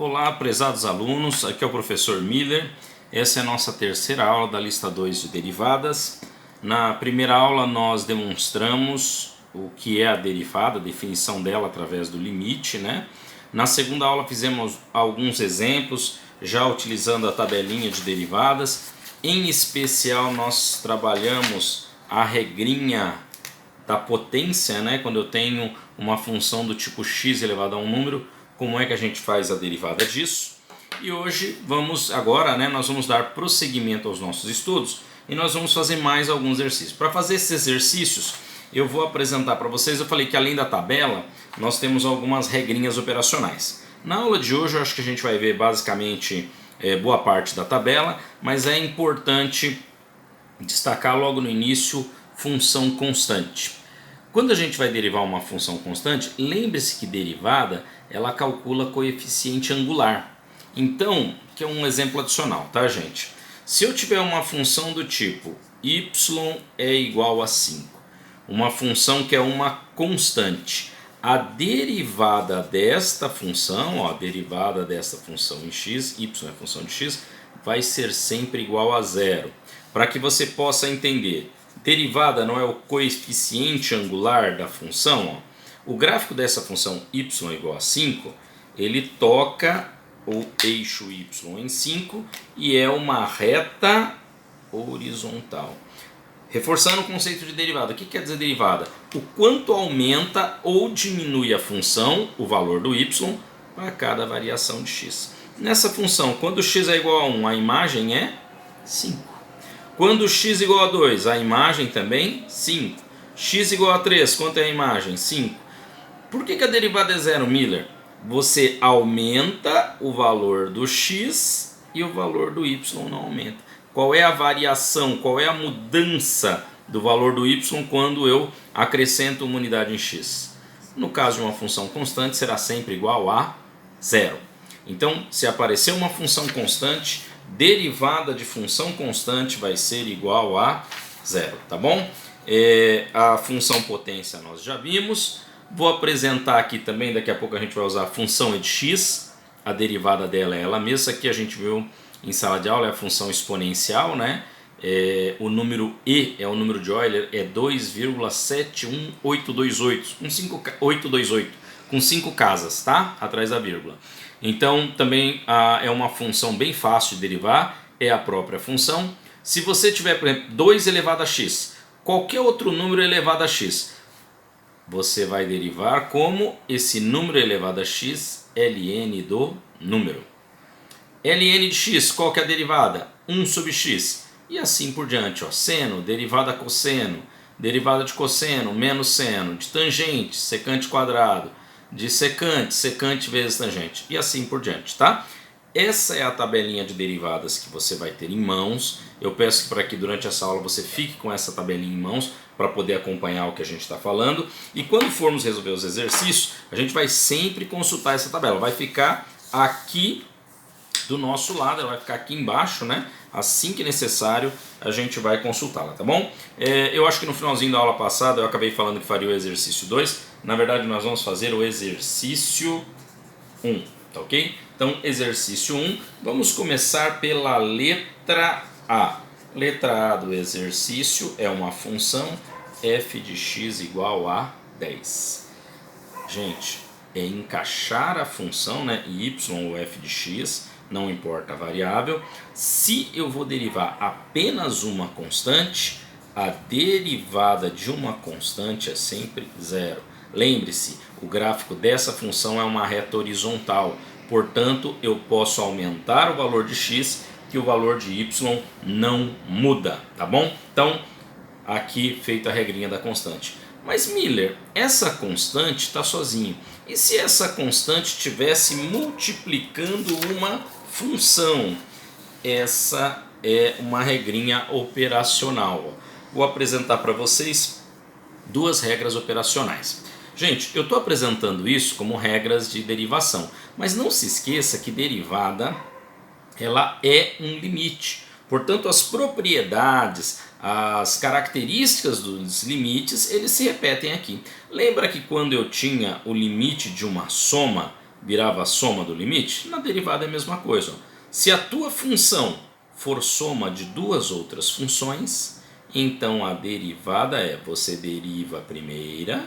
Olá, prezados alunos, aqui é o professor Miller. Essa é a nossa terceira aula da lista 2 de derivadas. Na primeira aula nós demonstramos o que é a derivada, a definição dela através do limite, né? Na segunda aula fizemos alguns exemplos, já utilizando a tabelinha de derivadas. Em especial nós trabalhamos a regrinha da potência, né? Quando eu tenho uma função do tipo x elevado a um número, como é que a gente faz a derivada disso. E hoje nós vamos dar prosseguimento aos nossos estudos e nós vamos fazer mais alguns exercícios. Para fazer esses exercícios eu vou apresentar para vocês, eu falei que além da tabela nós temos algumas regrinhas operacionais. Na aula de hoje eu acho que a gente vai ver basicamente boa parte da tabela, mas é importante destacar logo no início função constante. Quando a gente vai derivar uma função constante, lembre-se que derivada ela calcula coeficiente angular. Então, que é um exemplo adicional, tá, gente? Se eu tiver uma função do tipo y é igual a 5, uma função que é uma constante, a derivada desta função, a derivada desta função em x, y é função de x, vai ser sempre igual a zero. Para que você possa entender, derivada não é o coeficiente angular da função, ó. O gráfico dessa função y igual a 5, ele toca o eixo y em 5 e é uma reta horizontal. Reforçando o conceito de derivada, o que quer dizer derivada? O quanto aumenta ou diminui a função, o valor do y, para cada variação de x. Nessa função, quando x é igual a 1, a imagem é 5. Quando x igual a 2, a imagem também 5. X igual a 3, quanto é a imagem? 5. Por que a derivada é zero, Miller? Você aumenta o valor do x e o valor do y não aumenta. Qual é a variação, qual é a mudança do valor do y quando eu acrescento uma unidade em x? No caso de uma função constante, será sempre igual a zero. Então, se aparecer uma função constante, derivada de função constante vai ser igual a zero, tá bom? A função potência nós já vimos. Vou apresentar aqui também, daqui a pouco a gente vai usar a função e de x, a derivada dela é ela mesma. Aqui a gente viu em sala de aula, é a função exponencial, né? O número e é o número de Euler, é 2,71828, com 5 casas, tá? Atrás da vírgula. Então também é uma função bem fácil de derivar, é a própria função. Se você tiver, por exemplo, 2 elevado a x, qualquer outro número elevado a x, você vai derivar como esse número elevado a x, ln do número. Ln de x, qual que é a derivada? 1 sobre x. E assim por diante, ó. Seno, derivada cosseno, derivada de cosseno, menos seno, de tangente, secante quadrado, de secante, secante vezes tangente, e assim por diante, tá? Essa é a tabelinha de derivadas que você vai ter em mãos. Eu peço que para que durante essa aula você fique com essa tabelinha em mãos para poder acompanhar o que a gente está falando. E quando formos resolver os exercícios, a gente vai sempre consultar essa tabela. Vai ficar aqui do nosso lado, ela vai ficar aqui embaixo, né? Assim que necessário a gente vai consultá-la, tá bom? Eu acho que no finalzinho da aula passada eu acabei falando que faria o exercício 2. Na verdade nós vamos fazer o exercício 1, tá ok? Então exercício 1, vamos começar pela letra A. Letra A do exercício é uma função f de x igual a 10. Gente, é encaixar a função, né, y ou f de x, não importa a variável. Se eu vou derivar apenas uma constante, a derivada de uma constante é sempre zero. Lembre-se, o gráfico dessa função é uma reta horizontal, portanto eu posso aumentar o valor de x que o valor de y não muda, tá bom? Então, aqui feita a regrinha da constante. Mas Miller, essa constante está sozinha. E se essa constante estivesse multiplicando uma função? Essa é uma regrinha operacional. Vou apresentar para vocês duas regras operacionais. Gente, eu estou apresentando isso como regras de derivação, mas não se esqueça que derivada ela é um limite. Portanto, as propriedades, as características dos limites, eles se repetem aqui. Lembra que quando eu tinha o limite de uma soma, virava a soma do limite? Na derivada é a mesma coisa. Ó. Se a tua função for soma de duas outras funções, então a derivada é, você deriva a primeira,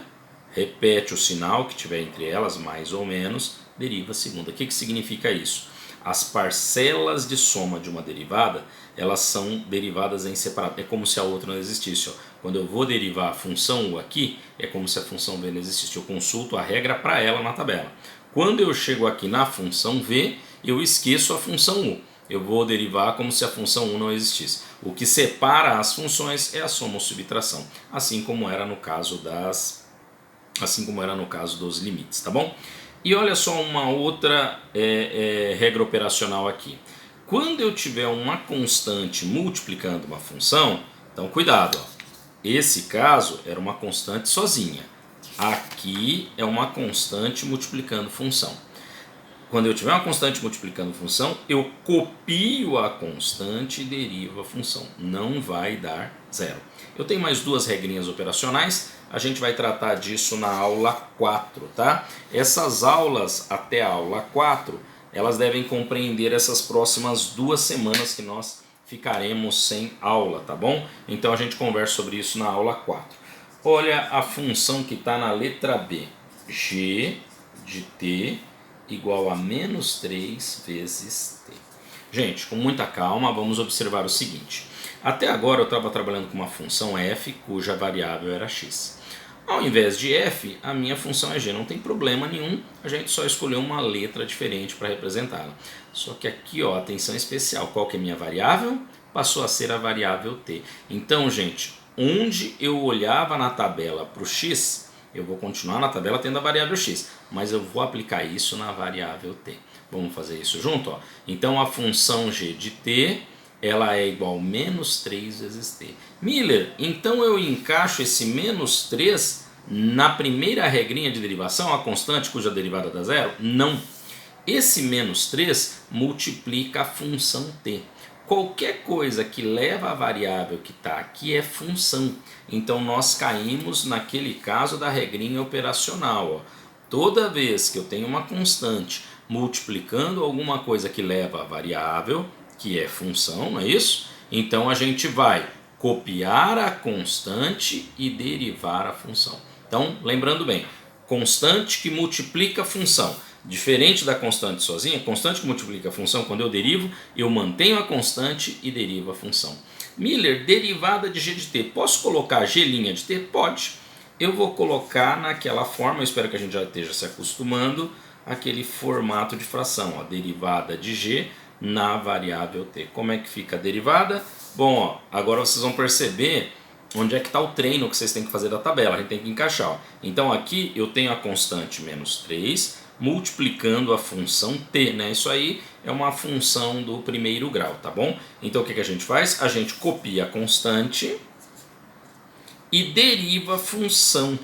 repete o sinal que tiver entre elas, mais ou menos, deriva a segunda. O que significa isso? As parcelas de soma de uma derivada, elas são derivadas em separado. É como se a outra não existisse. Ó. Quando eu vou derivar a função U aqui, é como se a função V não existisse. Eu consulto a regra para ela na tabela. Quando eu chego aqui na função V, eu esqueço a função U. Eu vou derivar como se a função U não existisse. O que separa as funções é a soma ou subtração, assim como era no caso dos limites, tá bom? E olha só uma outra regra operacional aqui. Quando eu tiver uma constante multiplicando uma função, então cuidado, ó. Esse caso era uma constante sozinha. Aqui é uma constante multiplicando função. Quando eu tiver uma constante multiplicando função, eu copio a constante e derivo a função. Não vai dar zero. Eu tenho mais duas regrinhas operacionais. A gente vai tratar disso na aula 4, tá? Essas aulas até a aula 4, elas devem compreender essas próximas 2 semanas que nós ficaremos sem aula, tá bom? Então a gente conversa sobre isso na aula 4. Olha a função que está na letra B. G de t igual a menos 3 vezes t. Gente, com muita calma, vamos observar o seguinte. Até agora eu estava trabalhando com uma função f cuja variável era x. Ao invés de f, a minha função é g, não tem problema nenhum, a gente só escolheu uma letra diferente para representá-la. Só que aqui, ó, atenção especial, qual que é a minha variável? Passou a ser a variável t. Então, gente, onde eu olhava na tabela para o x, eu vou continuar na tabela tendo a variável x, mas eu vou aplicar isso na variável t. Vamos fazer isso junto? Ó. Então a função g de t, ela é igual a menos 3 vezes t. Miller, então eu encaixo esse menos 3 na primeira regrinha de derivação, a constante cuja derivada dá zero? Não. Esse menos 3 multiplica a função t. Qualquer coisa que leva a variável que está aqui é função. Então nós caímos naquele caso da regrinha operacional. Ó. Toda vez que eu tenho uma constante multiplicando alguma coisa que leva a variável, que é função, não é isso? Então a gente vai copiar a constante e derivar a função. Então, lembrando bem, constante que multiplica a função. Diferente da constante sozinha, constante que multiplica a função, quando eu derivo, eu mantenho a constante e derivo a função. Miller, derivada de g de t. Posso colocar g' de t? Pode. Eu vou colocar naquela forma, eu espero que a gente já esteja se acostumando, aquele formato de fração, ó, derivada de g na variável t. Como é que fica a derivada? Bom, ó, agora vocês vão perceber onde é que está o treino que vocês têm que fazer da tabela, a gente tem que encaixar. Ó. Então aqui eu tenho a constante menos 3, multiplicando a função t, né? Isso aí é uma função do primeiro grau, tá bom? Então o que a gente faz? A gente copia a constante e deriva a função.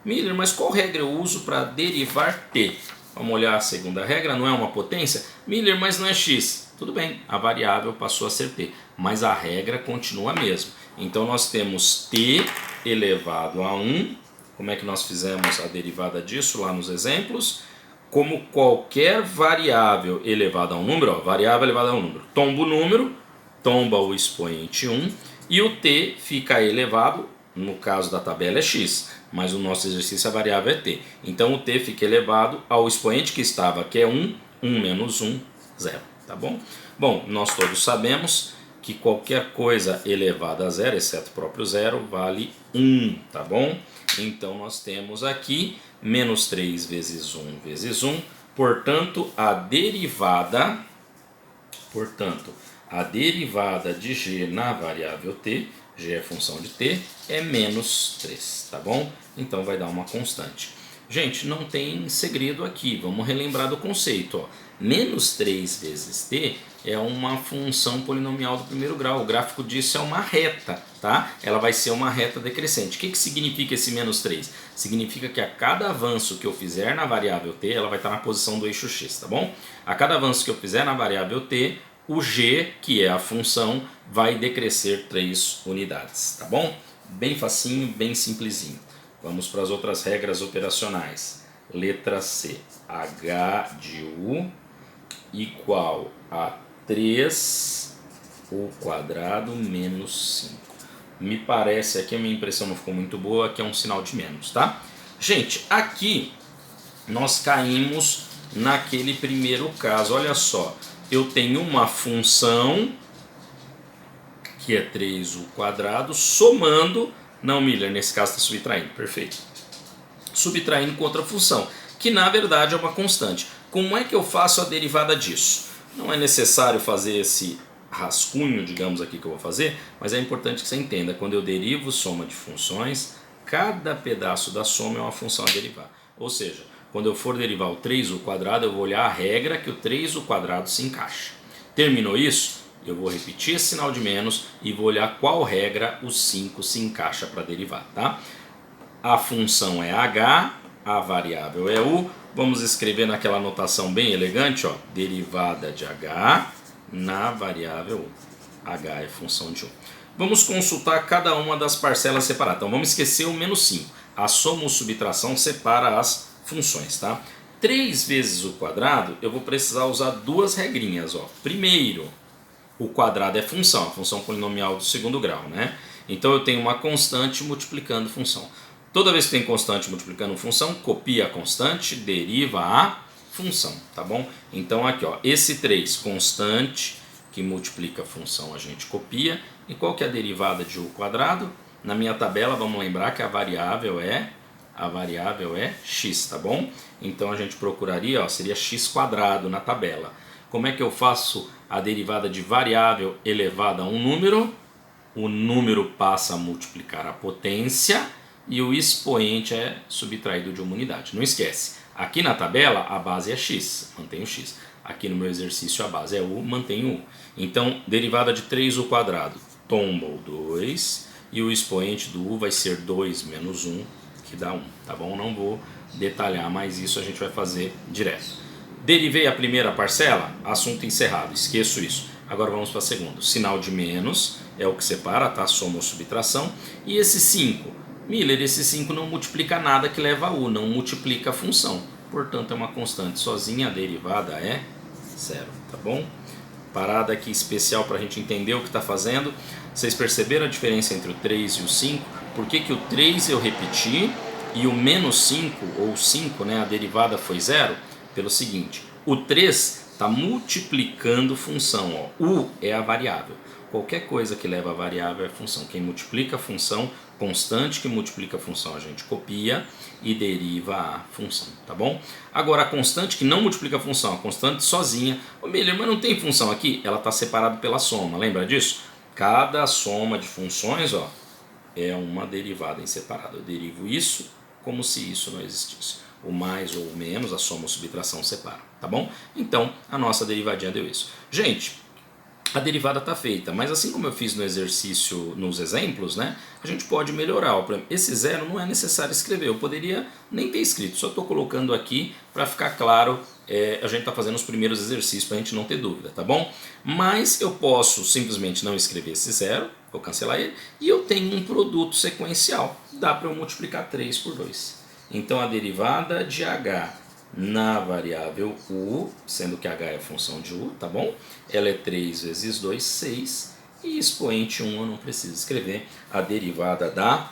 Miller, mas qual regra eu uso para derivar t? Vamos olhar a segunda regra, não é uma potência? Miller, mas não é x. Tudo bem, a variável passou a ser t, mas a regra continua a mesma. Então nós temos t elevado a 1. Como é que nós fizemos a derivada disso lá nos exemplos? Como qualquer variável elevada a um número, ó, variável elevada a um número, tomba o número, tomba o expoente 1 e o t fica elevado, no caso da tabela é x, mas o nosso exercício a variável é t. Então o t fica elevado ao expoente que estava, que é 1, 1 menos 1, 0, tá bom? Bom, nós todos sabemos que qualquer coisa elevada a zero, exceto o próprio zero, vale 1, tá bom? Então nós temos aqui menos 3 vezes 1 vezes 1, portanto a derivada de g na variável t, g é função de t, é menos 3, tá bom? Então vai dar uma constante. Gente, não tem segredo aqui, vamos relembrar do conceito. Ó. Menos 3 vezes t é uma função polinomial do primeiro grau, o gráfico disso é uma reta, tá? Ela vai ser uma reta decrescente. O que significa esse menos 3? Significa que a cada avanço que eu fizer na variável t, ela vai estar na posição do eixo x, tá bom? A cada avanço que eu fizer na variável t, o g, que é a função, vai decrescer 3 unidades, tá bom? Bem facinho, bem simplesinho. Vamos para as outras regras operacionais. Letra C, h de u igual a 3u² menos 5. Me parece, aqui a minha impressão não ficou muito boa, que é um sinal de menos, tá? Gente, aqui nós caímos naquele primeiro caso. Olha só, eu tenho uma função que é 3u² somando, não, Miller, nesse caso está subtraindo, perfeito. Subtraindo com outra função, que na verdade é uma constante. Como é que eu faço a derivada disso? Não é necessário fazer esse rascunho, digamos aqui que eu vou fazer, mas é importante que você entenda, quando eu derivo soma de funções, cada pedaço da soma é uma função a derivar. Ou seja, quando eu for derivar o 3u², eu vou olhar a regra que o 3u² se encaixa. Terminou isso? Eu vou repetir esse sinal de menos e vou olhar qual regra o 5 se encaixa para derivar, tá? A função é h, a variável é u. Vamos escrever naquela notação bem elegante, ó, derivada de h na variável u. H é função de u. Vamos consultar cada uma das parcelas separadas. Então vamos esquecer o menos 5. A soma ou subtração separa as funções, tá? 3 vezes o quadrado, eu vou precisar usar duas regrinhas, ó. Primeiro, o quadrado é função, a função polinomial do segundo grau, né? Então eu tenho uma constante multiplicando função. Toda vez que tem constante multiplicando função, copia a constante, deriva a função, tá bom? Então aqui, ó, esse 3, constante, que multiplica a função, a gente copia. E qual que é a derivada de u²? Na minha tabela, vamos lembrar que a variável é x, tá bom? Então a gente procuraria, ó, seria x² na tabela. Como é que eu faço a derivada de variável elevada a um número? O número passa a multiplicar a potência e o expoente é subtraído de uma unidade. Não esquece, aqui na tabela a base é x, mantenho x. Aqui no meu exercício a base é u, mantenho u. Então, derivada de 3u², tomba o 2 e o expoente do u vai ser 2 menos 1, que dá 1, tá bom? Não vou detalhar, mas isso a gente vai fazer direto. Derivei a primeira parcela, assunto encerrado, esqueço isso. Agora vamos para a segunda. O sinal de menos é o que separa, tá? Soma ou subtração. E esse 5, Miller, esse 5 não multiplica nada que leva a u, não multiplica a função. Portanto, é uma constante sozinha, a derivada é 0, tá bom? Parada aqui especial para a gente entender o que está fazendo. Vocês perceberam a diferença entre o 3 e o 5? Por que que o 3 eu repeti e o menos 5, ou 5, né, a derivada foi 0? Pelo seguinte, o 3 está multiplicando função, ó. U é a variável. Qualquer coisa que leva a variável é função. Quem multiplica a função, constante que multiplica a função, a gente copia e deriva a função, tá bom? Agora, a constante que não multiplica a função, a constante sozinha, ô Miller, mas não tem função aqui? Ela está separada pela soma, lembra disso? Cada soma de funções, ó, é uma derivada em separado. Eu derivo isso como se isso não existisse. O mais ou o menos, a soma ou subtração separa, tá bom? Então, a nossa derivadinha deu isso. Gente, a derivada está feita, mas assim como eu fiz no exercício, nos exemplos, né, a gente pode melhorar. Por exemplo, esse 0 não é necessário escrever, eu poderia nem ter escrito, só estou colocando aqui para ficar claro, a gente está fazendo os primeiros exercícios para a gente não ter dúvida, tá bom? Mas eu posso simplesmente não escrever esse 0, vou cancelar ele, e eu tenho um produto sequencial, dá para eu multiplicar 3 por 2. Então a derivada de h na variável u, sendo que h é função de u, tá bom? Ela é 3 vezes 2, 6, e expoente 1 eu não preciso escrever, a derivada dá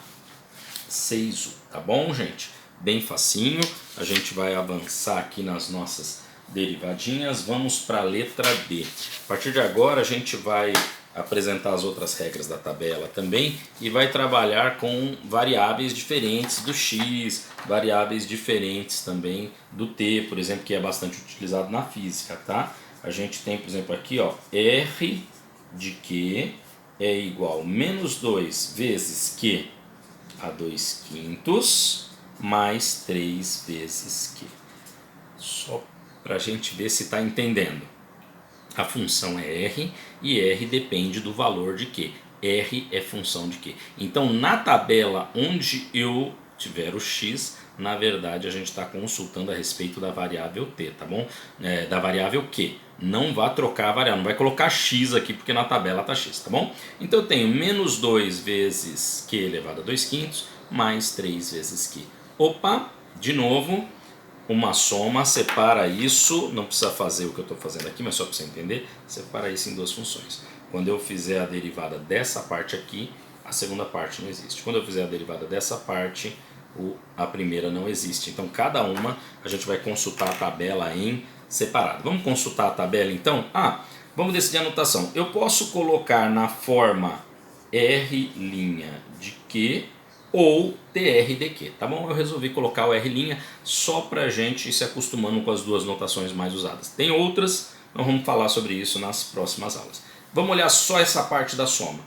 6u, tá bom, gente? Bem facinho, a gente vai avançar aqui nas nossas derivadinhas, vamos para a letra D. A partir de agora a gente vai apresentar as outras regras da tabela também e vai trabalhar com variáveis diferentes do x, variáveis diferentes também do t, por exemplo, que é bastante utilizado na física, tá? A gente tem, por exemplo, aqui, ó, r de q é igual a menos 2 vezes q a 2/5 mais 3 vezes q. Só para a gente ver se está entendendo. A função é r e r depende do valor de q. R é função de q. Então, na tabela onde eu tiver o x, na verdade a gente está consultando a respeito da variável t, tá bom? Da variável q. Não vá trocar a variável, não vai colocar x aqui porque na tabela está x, tá bom? Então eu tenho menos 2 vezes q elevado a 2/5 mais 3 vezes q. Opa, de novo, uma soma, separa isso, não precisa fazer o que eu estou fazendo aqui, mas só para você entender, separa isso em duas funções. Quando eu fizer a derivada dessa parte aqui, a segunda parte não existe. Quando eu fizer a derivada dessa parte, a primeira não existe. Então cada uma a gente vai consultar a tabela em separado. Vamos consultar a tabela então? Vamos decidir a notação. Eu posso colocar na forma R' de Q ou TR de Q, tá bom? Eu resolvi colocar o R' só pra gente ir se acostumando com as duas notações mais usadas. Tem outras, nós vamos falar sobre isso nas próximas aulas. Vamos olhar só essa parte da soma.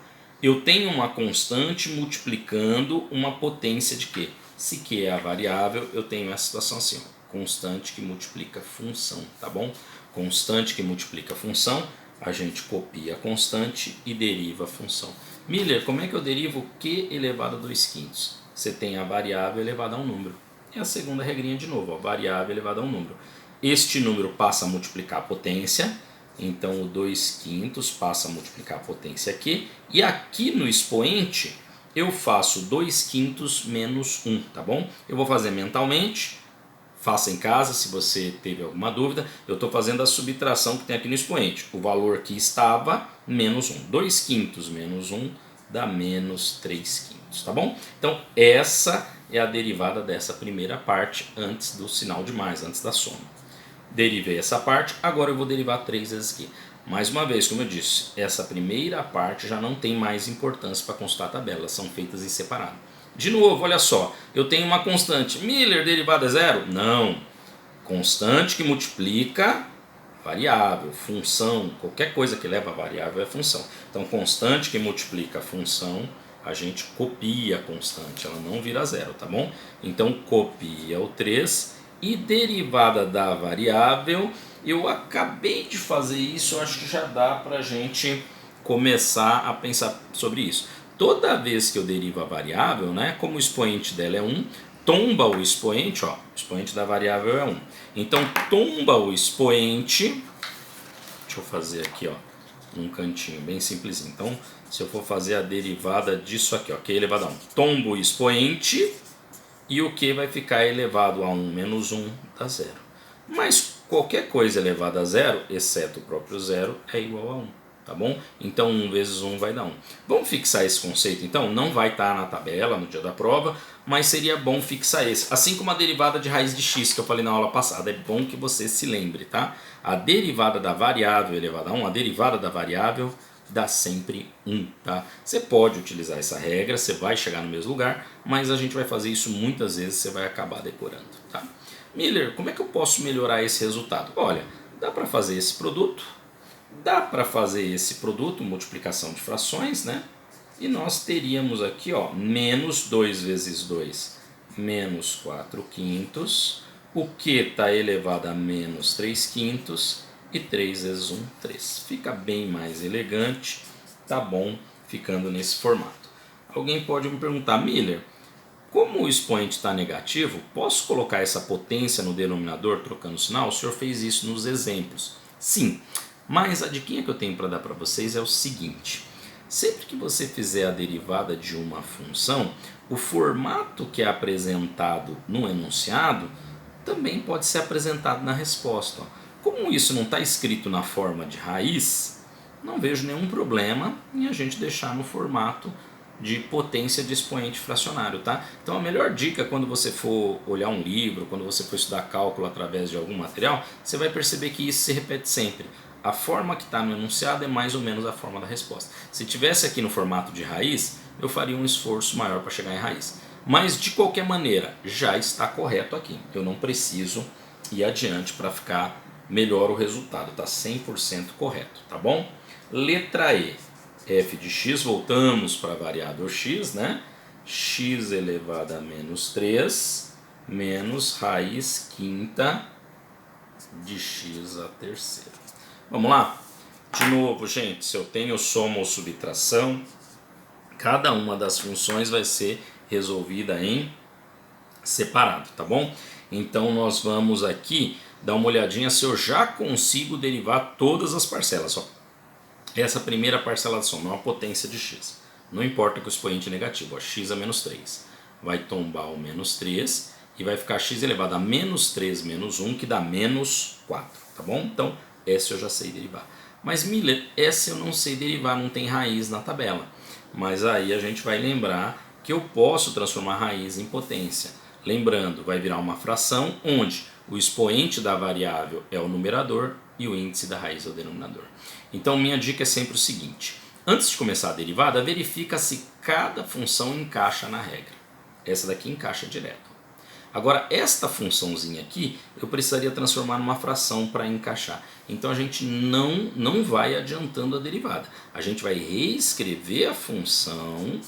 Eu tenho uma constante multiplicando uma potência de Q. Se Q é a variável, eu tenho essa situação assim, ó, constante que multiplica função, tá bom? Constante que multiplica função, a gente copia a constante e deriva a função. Miller, como é que eu derivo Q elevado a 2/5? Você tem a variável elevada a um número. É a segunda regrinha de novo, ó, variável elevada a um número. Este número passa a multiplicar a potência, então o 2/5 passa a multiplicar a potência Q. E aqui no expoente eu faço 2/5 menos 1, tá bom? Eu vou fazer mentalmente. Faça em casa se você teve alguma dúvida. Eu estou fazendo a subtração que tem aqui no expoente. O valor que estava, menos 1. 2/5 menos 1 dá menos 3/5, tá bom? Então essa é a derivada dessa primeira parte antes do sinal de mais, antes da soma. Derivei essa parte, agora eu vou derivar 3 vezes aqui. Mais uma vez, como eu disse, essa primeira parte já não tem mais importância para consultar a tabela, elas são feitas em separado. De novo, olha só, eu tenho uma constante. Miller, derivada é zero? Não. Constante que multiplica variável, função, qualquer coisa que leva a variável é função. Então, constante que multiplica a função, a gente copia a constante, ela não vira zero, tá bom? Então, copia o 3 e derivada da variável, eu acabei de fazer isso, eu acho que já dá pra gente começar a pensar sobre isso. Toda vez que eu derivo a variável, né, como o expoente dela é 1, tomba o expoente, ó, o expoente da variável é 1. Então tomba o expoente, deixa eu fazer aqui, ó, num cantinho bem simplesinho. Então se eu for fazer a derivada disso aqui, ó, Q elevado a 1, tomba o expoente e o Q vai ficar elevado a 1 menos 1 dá zero. Mas qualquer coisa elevada a zero, exceto o próprio zero, é igual a 1. Tá bom? Então 1 vezes 1 vai dar 1. Vamos fixar esse conceito então? Não vai estar na tabela no dia da prova, mas seria bom fixar esse. Assim como a derivada de raiz de x que eu falei na aula passada. É bom que você se lembre, tá? A derivada da variável elevada a 1, a derivada da variável dá sempre 1, tá? Você pode utilizar essa regra, você vai chegar no mesmo lugar, mas a gente vai fazer isso muitas vezes, você vai acabar decorando, tá? Miller, como é que eu posso melhorar esse resultado? Olha, dá para fazer esse produto. Dá para fazer esse produto, multiplicação de frações, né? E nós teríamos aqui, ó, menos 2 vezes 2, menos 4/5. O Q está elevado a menos 3/5 e 3 vezes 1, 3. Fica bem mais elegante, tá bom, ficando nesse formato. Alguém pode me perguntar, Miller, como o expoente está negativo, posso colocar essa potência no denominador trocando o sinal? O senhor fez isso nos exemplos. Sim. Mas a diquinha que eu tenho para dar para vocês é o seguinte: sempre que você fizer a derivada de uma função, o formato que é apresentado no enunciado também pode ser apresentado na resposta. Como isso não está escrito na forma de raiz, não vejo nenhum problema em a gente deixar no formato de potência de expoente fracionário, tá? Então a melhor dica quando você for olhar um livro, quando você for estudar cálculo através de algum material, você vai perceber que isso se repete sempre. A forma que está no enunciado é mais ou menos a forma da resposta. Se tivesse aqui no formato de raiz, eu faria um esforço maior para chegar em raiz. Mas de qualquer maneira, já está correto aqui. Eu não preciso ir adiante para ficar melhor o resultado. Está 100% correto, tá bom? Letra E. F de x, voltamos para a variável x, né? X elevado a menos 3 menos raiz quinta de x a terceira. Vamos lá? De novo, gente, se eu tenho soma ou subtração, cada uma das funções vai ser resolvida em separado, tá bom? Então nós vamos aqui dar uma olhadinha se eu já consigo derivar todas as parcelas. Ó. Essa primeira parcela da soma é uma potência de x. Não importa que o expoente é negativo, ó, x a menos 3. Vai tombar o menos 3 e vai ficar x elevado a menos 3 menos 1, que dá menos 4, tá bom? Então, essa eu já sei derivar. Mas, Miller, essa eu não sei derivar, não tem raiz na tabela. Mas aí a gente vai lembrar que eu posso transformar raiz em potência. Lembrando, vai virar uma fração onde o expoente da variável é o numerador e o índice da raiz é o denominador. Então, minha dica é sempre o seguinte. Antes de começar a derivada, verifica se cada função encaixa na regra. Essa daqui encaixa direto. Agora, esta funçãozinha aqui, eu precisaria transformar numa fração para encaixar. Então, a gente não vai adiantando a derivada. A gente vai reescrever a função,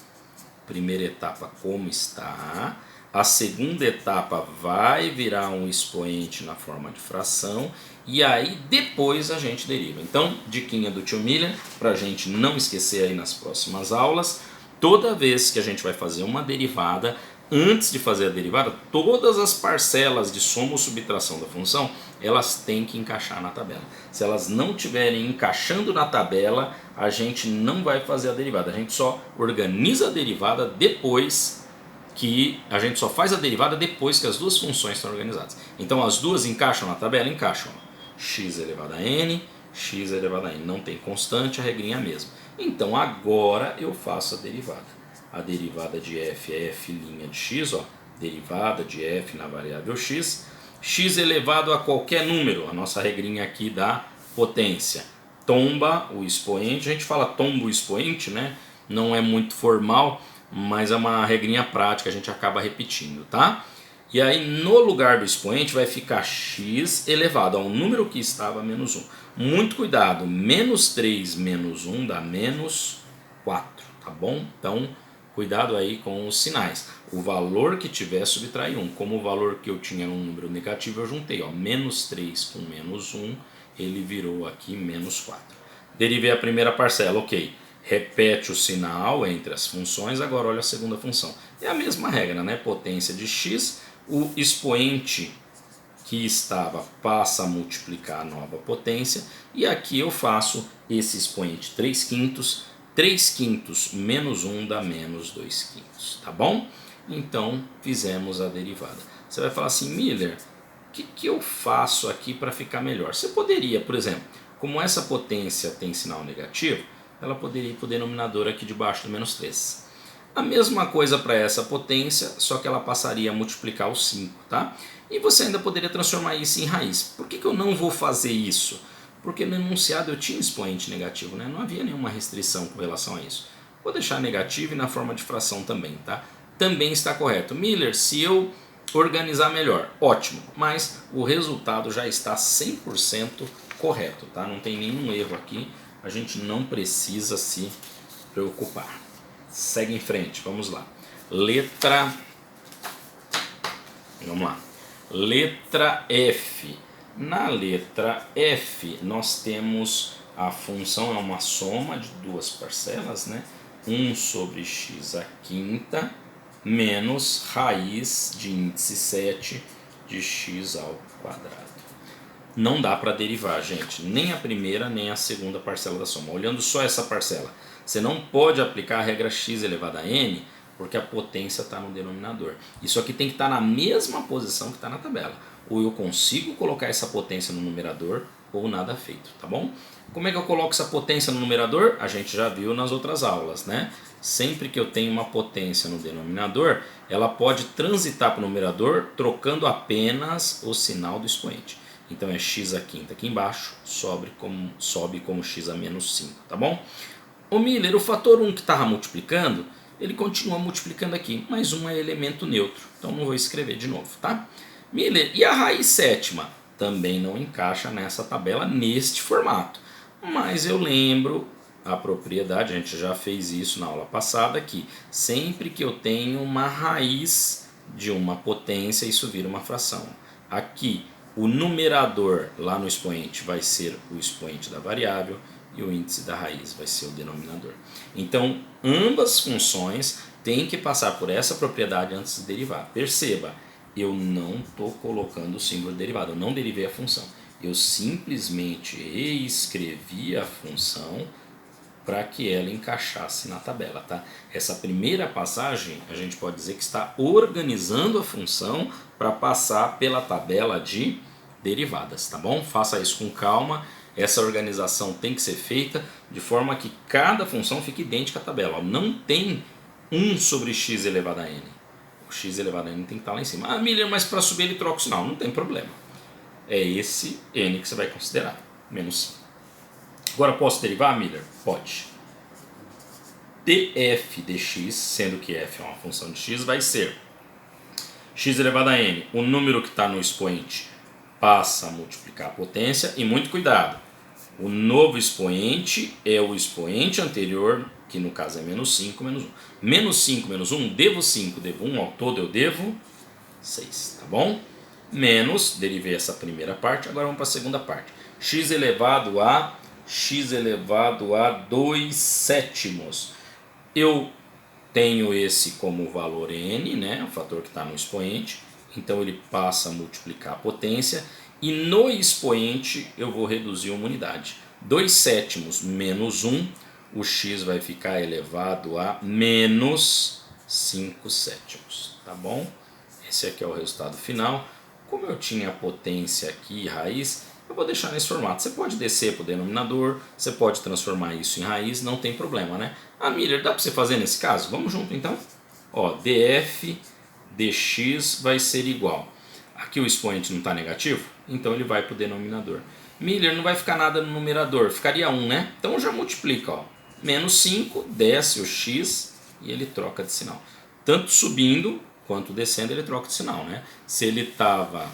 primeira etapa como está. A segunda etapa vai virar um expoente na forma de fração. E aí, depois a gente deriva. Então, diquinha do tio Miller, para a gente não esquecer aí nas próximas aulas. Toda vez que a gente vai fazer uma derivada, antes de fazer a derivada, todas as parcelas de soma ou subtração da função, elas têm que encaixar na tabela. Se elas não estiverem encaixando na tabela, a gente não vai fazer a derivada. A gente só organiza a derivada depois que... A gente só faz a derivada depois que as duas funções estão organizadas. Então as duas encaixam na tabela? Encaixam. X elevado a n, x elevado a n. Não tem constante, a regrinha é a mesma. Então agora eu faço a derivada. A derivada de f é f' de x, ó, derivada de f na variável x, x elevado a qualquer número, a nossa regrinha aqui da potência. Tomba o expoente, a gente fala tomba o expoente, né? Não é muito formal, mas é uma regrinha prática, a gente acaba repetindo, tá? E aí no lugar do expoente vai ficar x elevado a um número que estava menos 1. Muito cuidado, menos 3 menos 1 dá menos 4, tá bom? Então, cuidado aí com os sinais. O valor que tiver subtrai 1. Como o valor que eu tinha um número negativo, eu juntei. Ó, menos 3 com menos 1, ele virou aqui menos 4. Derivei a primeira parcela, ok. Repete o sinal entre as funções, agora olha a segunda função. É a mesma regra, né? Potência de x, o expoente que estava passa a multiplicar a nova potência. E aqui eu faço esse expoente 3/5. 3/5 menos 1 dá menos 2/5, tá bom? Então, fizemos a derivada. Você vai falar assim, Miller, o que eu faço aqui para ficar melhor? Você poderia, por exemplo, como essa potência tem sinal negativo, ela poderia ir para o denominador aqui debaixo do menos 3. A mesma coisa para essa potência, só que ela passaria a multiplicar o 5, tá? E você ainda poderia transformar isso em raiz. Por que eu não vou fazer isso? Porque no enunciado eu tinha expoente negativo, né? Não havia nenhuma restrição com relação a isso. Vou deixar negativo e na forma de fração também, tá? Também está correto. Miller, se eu organizar melhor, ótimo, mas o resultado já está 100% correto, tá? Não tem nenhum erro aqui, a gente não precisa se preocupar. Segue em frente, vamos lá. Vamos lá. Letra F. Na letra F, nós temos a função, é uma soma de duas parcelas, né? 1 sobre x à quinta, menos raiz de índice 7 de x ao quadrado. Não dá para derivar, gente, nem a primeira nem a segunda parcela da soma. Olhando só essa parcela, você não pode aplicar a regra x elevado a n, porque a potência está no denominador. Isso aqui tem que estar na mesma posição que está na tabela. Ou eu consigo colocar essa potência no numerador, ou nada feito, tá bom? Como é que eu coloco essa potência no numerador? A gente já viu nas outras aulas, né? Sempre que eu tenho uma potência no denominador, ela pode transitar para o numerador trocando apenas o sinal do expoente. Então é x à quinta aqui embaixo, sobe como x a menos 5, tá bom? Ô Miller, o fator 1 que estava multiplicando, ele continua multiplicando aqui, mas 1 é elemento neutro, então não vou escrever de novo, tá? Miller, e a raiz sétima? Também não encaixa nessa tabela, neste formato. Mas eu lembro a propriedade, a gente já fez isso na aula passada, que sempre que eu tenho uma raiz de uma potência, isso vira uma fração. Aqui, o numerador lá no expoente vai ser o expoente da variável e o índice da raiz vai ser o denominador. Então, ambas funções têm que passar por essa propriedade antes de derivar. Perceba, eu não estou colocando o símbolo de derivada, eu não derivei a função. Eu simplesmente reescrevi a função para que ela encaixasse na tabela, tá? Essa primeira passagem a gente pode dizer que está organizando a função para passar pela tabela de derivadas, tá bom? Faça isso com calma. Essa organização tem que ser feita de forma que cada função fique idêntica à tabela. Não tem 1 sobre x elevado a n. O x elevado a n tem que estar lá em cima. Ah, Miller, mas para subir ele troca o sinal. Não tem problema. É esse n que você vai considerar, menos 5. Agora posso derivar, Miller? Pode. df dx, sendo que f é uma função de x, vai ser x elevado a n, o número que está no expoente passa a multiplicar a potência, e muito cuidado, o novo expoente é o expoente anterior, que no caso é menos 5, menos 1. Menos 5, menos 1, devo 5, devo 1, ao todo eu devo 6, tá bom? Menos, derivei essa primeira parte, agora vamos para a segunda parte. X elevado a 2 sétimos. Eu tenho esse como valor n, né, o fator que está no expoente, então ele passa a multiplicar a potência, e no expoente eu vou reduzir uma unidade. 2 sétimos menos 1, o x vai ficar elevado a menos 5 sétimos, tá bom? Esse aqui é o resultado final. Como eu tinha a potência aqui, raiz, eu vou deixar nesse formato. Você pode descer para o denominador, você pode transformar isso em raiz, não tem problema, né? Ah, Miller, dá para você fazer nesse caso? Vamos junto então? Ó, df dx vai ser igual. Aqui o expoente não está negativo, então ele vai para o denominador. Miller, não vai ficar nada no numerador, ficaria 1, né? Então já multiplica, ó. Menos 5, desce o x e ele troca de sinal. Tanto subindo quanto descendo ele troca de sinal, né? Se ele estava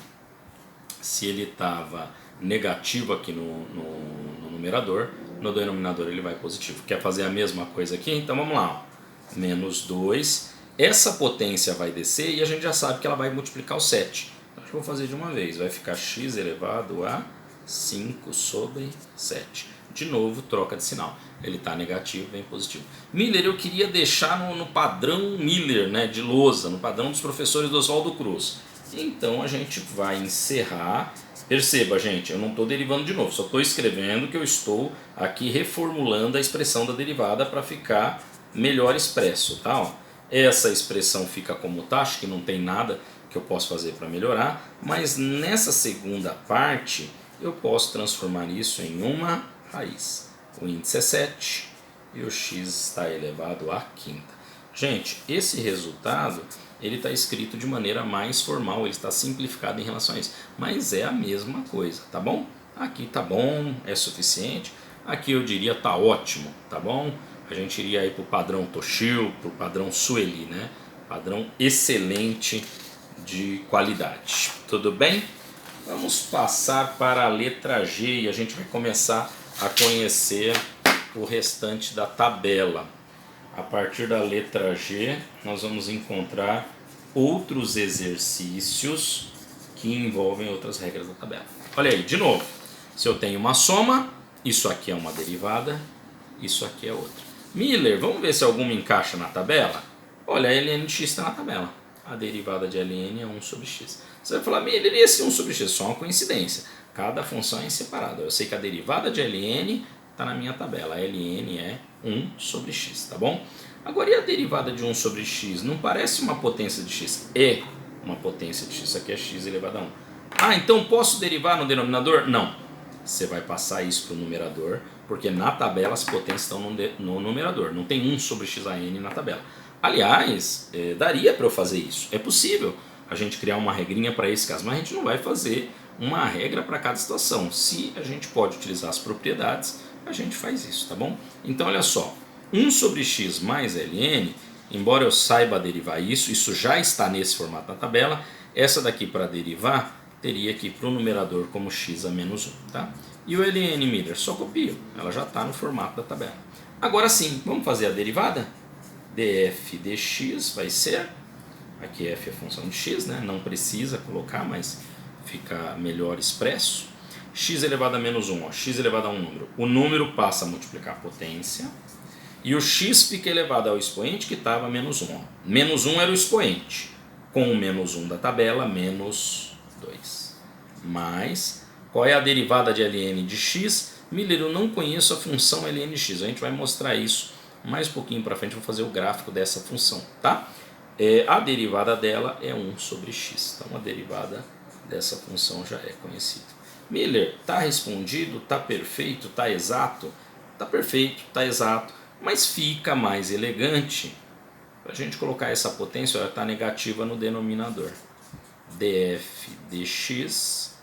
negativo aqui no numerador, no denominador ele vai positivo. Quer fazer a mesma coisa aqui? Então vamos lá, ó. Menos 2. Essa potência vai descer e a gente já sabe que ela vai multiplicar o 7. Então eu vou fazer de uma vez. Vai ficar x elevado a 5 sobre 7. De novo, troca de sinal. Ele está negativo, vem positivo. Miller, eu queria deixar no padrão Miller, né, de lousa, no padrão dos professores do Oswaldo Cruz. Então a gente vai encerrar. Perceba, gente, eu não estou derivando de novo, só estou escrevendo que eu estou aqui reformulando a expressão da derivada para ficar melhor expresso, tá? Ó, essa expressão fica como está, acho que não tem nada que eu possa fazer para melhorar, mas nessa segunda parte eu posso transformar isso em uma raiz. O índice é 7 e o x está elevado à quinta. Gente, esse resultado ele está escrito de maneira mais formal, ele está simplificado em relação a isso, mas é a mesma coisa, tá bom? Aqui tá bom, é suficiente, aqui eu diria tá ótimo, tá bom? A gente iria aí para o padrão Toshio, para o padrão Sueli, né? Padrão excelente de qualidade, tudo bem? Vamos passar para a letra G e a gente vai começar a conhecer o restante da tabela. A partir da letra G, nós vamos encontrar outros exercícios que envolvem outras regras da tabela. Olha aí, de novo, se eu tenho uma soma, isso aqui é uma derivada, isso aqui é outra. Miller, vamos ver se alguma encaixa na tabela? Olha, a ln de x está na tabela. A derivada de ln é 1 sobre x. Você vai falar, Miller, e esse 1 sobre x? Só uma coincidência. Cada função é em separado. Eu sei que a derivada de ln está na minha tabela. A ln é 1 sobre x, tá bom? Agora, e a derivada de 1 sobre x? Não parece uma potência de x? É uma potência de x. Isso aqui é x elevado a 1. Ah, então posso derivar no denominador? Não. Você vai passar isso para o numerador, porque na tabela as potências estão no numerador. Não tem 1 sobre x a n na tabela. Aliás, daria para eu fazer isso. É possível a gente criar uma regrinha para esse caso, mas a gente não vai fazer uma regra para cada situação. Se a gente pode utilizar as propriedades, a gente faz isso, tá bom? Então, olha só. 1 sobre x mais ln, embora eu saiba derivar isso já está nesse formato na tabela. Essa daqui para derivar, teria que ir para o numerador como x a menos 1, tá? E o ln, Miller, só copio, ela já está no formato da tabela. Agora sim, vamos fazer a derivada? df dx vai ser, aqui f é função de x, né? Não precisa colocar, mas fica melhor expresso. X elevado a menos 1, ó, x elevado a um número. O número passa a multiplicar a potência. E o x fica elevado ao expoente que estava menos 1. Ó. Menos 1 era o expoente. Com o menos 1 da tabela, menos 2. Mais Qual é a derivada de ln de x? Miller, eu não conheço a função ln de x. A gente vai mostrar isso mais um pouquinho para frente. Vou fazer o gráfico dessa função, tá? A derivada dela é 1 sobre x. Então a derivada dessa função já é conhecida. Miller, está respondido? Está perfeito? Está exato? Está perfeito, está exato. Mas fica mais elegante para a gente colocar essa potência, ela está negativa no denominador. df dx,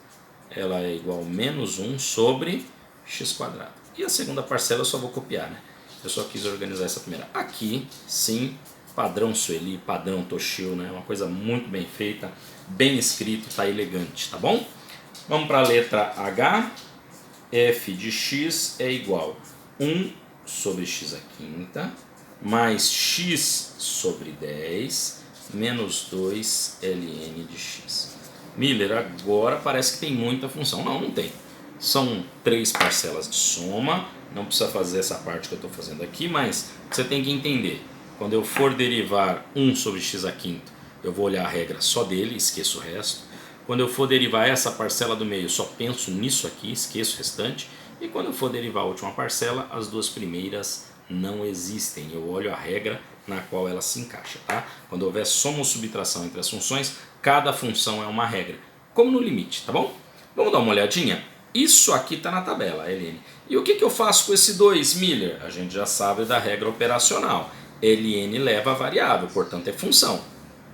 ela é igual a menos 1 sobre x². E a segunda parcela eu só vou copiar, né? Eu só quis organizar essa primeira. Aqui, sim, padrão Sueli, padrão Toshio, né? Uma coisa muito bem feita, bem escrito, tá elegante, tá bom? Vamos para a letra H. F de x é igual a 1 sobre x à quinta, mais x sobre 10, menos 2 ln de x. Miller, agora parece que tem muita função. Não, não tem. São 3 parcelas de soma. Não precisa fazer essa parte que eu estou fazendo aqui, mas você tem que entender. Quando eu for derivar 1 sobre x à quinta, eu vou olhar a regra só dele, esqueço o resto. Quando eu for derivar essa parcela do meio, só penso nisso aqui, esqueço o restante. E quando eu for derivar a última parcela, as duas primeiras não existem. Eu olho a regra na qual ela se encaixa, tá? Quando houver soma ou subtração entre as funções, cada função é uma regra, como no limite, tá bom? Vamos dar uma olhadinha? Isso aqui está na tabela, ln. E o que eu faço com esse 2, Miller? A gente já sabe da regra operacional. ln leva a variável, portanto é função.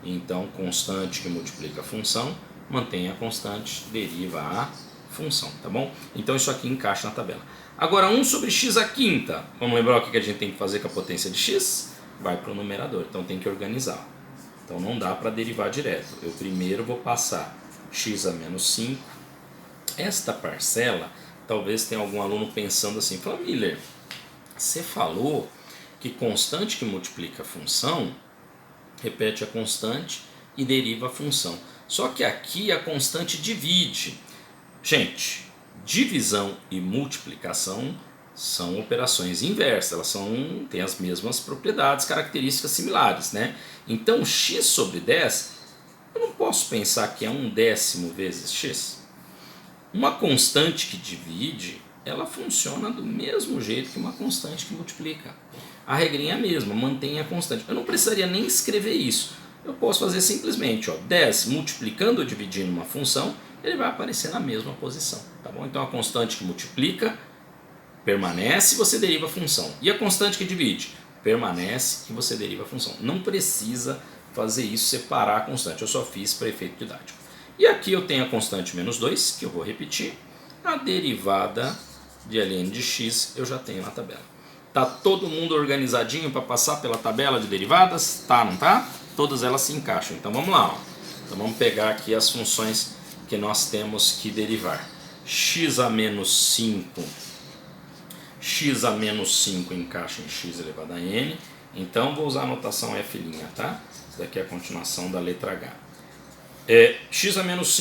Então, constante que multiplica a função, mantém a constante, deriva a função, tá bom? Então isso aqui encaixa na tabela. Agora 1 sobre x à quinta, vamos lembrar o que a gente tem que fazer com a potência de x? Vai para o numerador, então tem que organizar. Então não dá para derivar direto. Eu primeiro vou passar x a menos 5. Esta parcela, talvez tenha algum aluno pensando assim, fala, Miller, você falou que constante que multiplica a função, repete a constante e deriva a função. Só que aqui a constante divide. Gente, divisão e multiplicação são operações inversas, elas têm as mesmas propriedades, características similares, né? Então x sobre 10, eu não posso pensar que é 1/10 vezes x. Uma constante que divide, ela funciona do mesmo jeito que uma constante que multiplica. A regrinha é a mesma, mantém a constante. Eu não precisaria nem escrever isso. Eu posso fazer simplesmente, ó, 10 multiplicando ou dividindo uma função, ele vai aparecer na mesma posição, tá bom? Então a constante que multiplica permanece e você deriva a função. E a constante que divide permanece e você deriva a função. Não precisa fazer isso, separar a constante. Eu só fiz para efeito didático. E aqui eu tenho a constante menos 2, que eu vou repetir. A derivada de ln de x eu já tenho na tabela. Tá todo mundo organizadinho para passar pela tabela de derivadas? Tá, não tá? Todas elas se encaixam. Então vamos lá. Ó. Então vamos pegar aqui as funções que nós temos que derivar. X a menos 5. X a menos 5 encaixa em x elevado a n. Então vou usar a notação f', tá? Isso daqui é a continuação da letra H. X a menos 5.